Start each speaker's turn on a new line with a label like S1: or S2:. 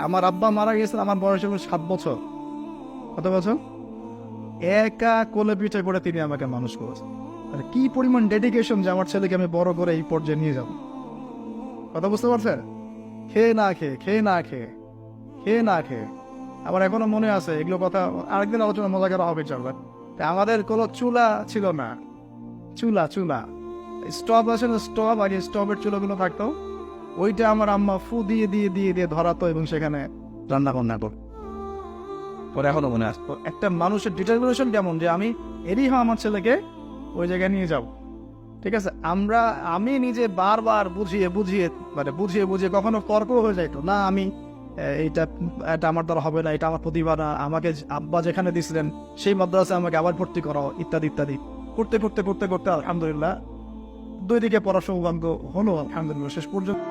S1: আমার আব্বা মারা গেছেন আমার বয়স হলো 7 বছর। কত বছর? একা কোলে পিঠে করে তিনি আমাকে মানুষ করেছেন। আর কি পরিমাণ ডেডিকেশন যে আমার ছেলেকে আমি বড় করে এই পর্যায়ে নিয়ে যাব। কথা বুঝতে পারছেন? খেয়ে না খেয়ে, খেয়ে না খেয়ে, খেয়ে না খেয়ে। আমার এখনো মনে আছে এগুলো কথা, আরেকদিন আলোচনা মজা করা হবে চলবে। আমাদের কোনো চুলা ছিল না, চুলা চুলা স্টোভ আছে না, স্টোভ, আর স্টোভের চুলাগুলো থাকতো, ওইটা আমার আম্মা ফু দিয়ে দিয়ে দিয়ে দিয়ে ধরাতো এবং সেখানে রান্না বান্না করতো। পরে এখনো মনে আছে। তো একটা মানুষের ডিটারমিনেশন কেমন যে আমি এরই হয় আমার ছেলেকে ওই জায়গায় নিয়ে যাব। ঠিক আছে, আমি নিজে বারবার বুঝিয়ে বুঝিয়ে বুঝিয়ে বুঝিয়ে কখনো তর্ক হয়ে যাইতো না, আমি এইটা এটা আমার দ্বারা হবে না, এটা আমার প্রতিভা না, আমাকে আব্বা যেখানে দিছিলেন সেই মাদ্রাসায় আমাকে আবার ভর্তি করাও, ইত্যাদি ইত্যাদি করতে করতে করতে করতে আলহামদুলিল্লাহ 2 দিকে পড়ার সৌভাগ্য হলো আলহামদুলিল্লাহ শেষ পর্যন্ত।